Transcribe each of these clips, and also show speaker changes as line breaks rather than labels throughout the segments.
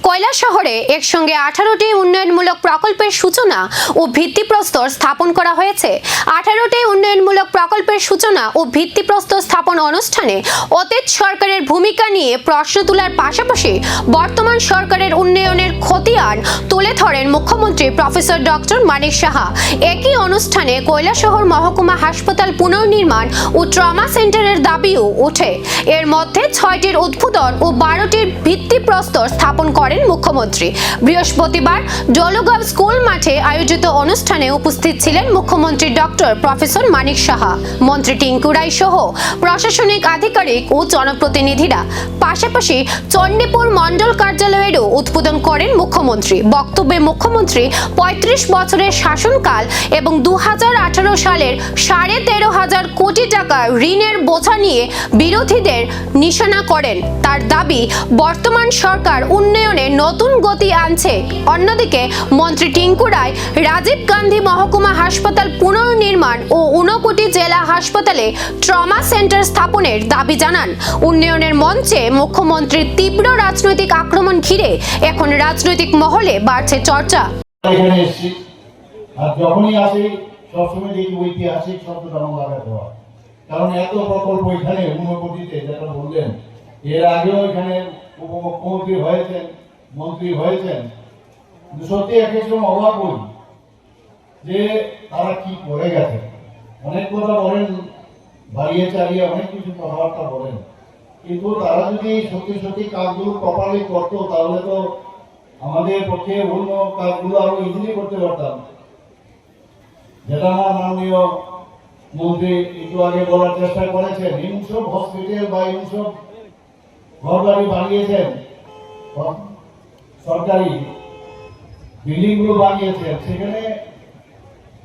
কৈলাসহরে একসঙ্গে 18টি উন্নয়নমূলক প্রকল্পের সূচনা ও ভিত্তিপ্রস্তর স্থাপন করা হয়েছে। 18টি উন্নয়নমূলক প্রকল্পের সূচনা ও ভিত্তিপ্রস্তর স্থাপন অনুষ্ঠানে অতীত সরকারের ভূমিকা নিয়ে প্রশ্ন তোলার পাশাপাশি বর্তমান সরকারের উন্নয়নের খতিয়ান তুলে ধরেন মুখ্যমন্ত্রী প্রফেসর ডক্টর মানিক সাহা। একই অনুষ্ঠানে কৈলাসহর মহকুমা হাসপাতাল পুনর্নির্মাণ ও ট্রমা সেন্টারের দাবিও ওঠে। এর মধ্যে 6টির উদ্বোধন ও 12টির ভিত্তিপ্রস্তর স্থাপন করেন মুখ্যমন্ত্রী। বৃহস্পতিবার জলগাঁও স্কুল মাঠে আয়োজিত অনুষ্ঠানে উপস্থিত ছিলেন মুখ্যমন্ত্রী ডক্টর প্রফেসর মানিক সাহা, মন্ত্রী টিঙ্কু রায় সহ প্রশাসনিক আধিকারিক ও জনপ্রতিনিধিরা। পাশাপাশি চণ্ডীপুর মণ্ডল কার্যালয়েরও উদ্বোধন করেন মুখ্যমন্ত্রী। বক্তব্যে মুখ্যমন্ত্রী 35 বছরের শাসনকাল এবং 2018 সালের 13,500 কোটি টাকা ঋণের বোঝা নিয়ে বিরোধীদের নিশানা করেন। তার দাবি, বর্তমান সরকার উন্নয়নে নতুন গতি আনছে। অন্যদিকে মন্ত্রী টিঙ্কু রায় রাজীব গান্ধী মহকুমা হাসপাতাল পুনর্নির্মাণ ও 59 জেলা হাসপাতালে ট্রমা সেন্টার স্থাপনের দাবি জানান। উন্নয়নের মঞ্চে মুখ্যমন্ত্রীর তীব্র রাজনৈতিক আক্রমণ ঘিরে এখন রাজনৈতিক মহলে বাড়ছে চর্চা।
যখনই আসি সবসময় দেখি ঐতিহাসিক শব্দটা লাগাতে হয়, কারণ এত প্রকল্প এখানে 59তে যেটা বললেন, এর আগেও এখানে উপমুখ্যমন্ত্রী হয়েছেন, মন্ত্রী হয়েছেন। সত্যি এক সময় অবাক হই যে তারা কি করে গেছে। অনেক কথা বলেন, বাড়িয়ে চালিয়ে অনেক কিছু কথাবার্তা বলেন, কিন্তু তারা যদি সত্যি সত্যি কাজগুলো প্রপারলি করতো তাহলে তো আমাদের পক্ষে অন্য কাজগুলো আরো ইজিলি করতে পারতাম। যেটা আমার মাননীয় মন্ত্রী একটু আগে বলার চেষ্টা করেছেন, এইসব হসপিটাল বা এইসব ঘর বাড়ি বানিয়েছেন, সরকারি বিল্ডিং গুলো বানিয়েছেন, সেখানে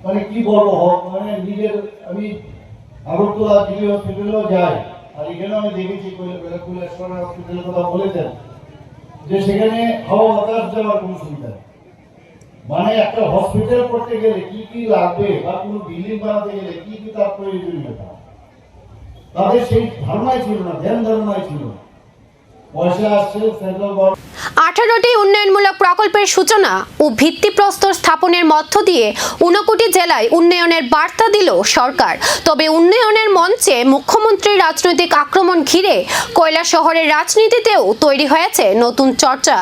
মানে কি বলবো, মানে নিজের আমি আগরতলা জিবি হসপিটালেও যাই, আর এখানে আমি দেখেছি হসপিটালের কথা বলেছেন যে সেখানে হাওয়া বাতাস যাওয়ার কোনো সুবিধা নেই। মানে একটা হসপিটাল করতে গেলে কি কি লাগবে বা কোনো বিল্ডিং বানাতে গেলে কি কি তার প্রয়োজনীয়তা, তাদের সেই ধারণাই ছিল না, ধ্যান ধারণাই ছিল না। পয়সা আসছে সেন্ট্রাল গভর্নমেন্ট।
18টি উন্নয়নমূলক প্রকল্পের সূচনা ও ভিত্তিপ্রস্তর স্থাপনের মধ্য দিয়ে 59 জেলায় উন্নয়নের বার্তা দিল সরকার। তবে উন্নয়নের মঞ্চে মুখ্যমন্ত্রীর রাজনৈতিক আক্রমণ ঘিরে কৈলাসহরের রাজনীতিতেও তৈরি হয়েছে নতুন চর্চা।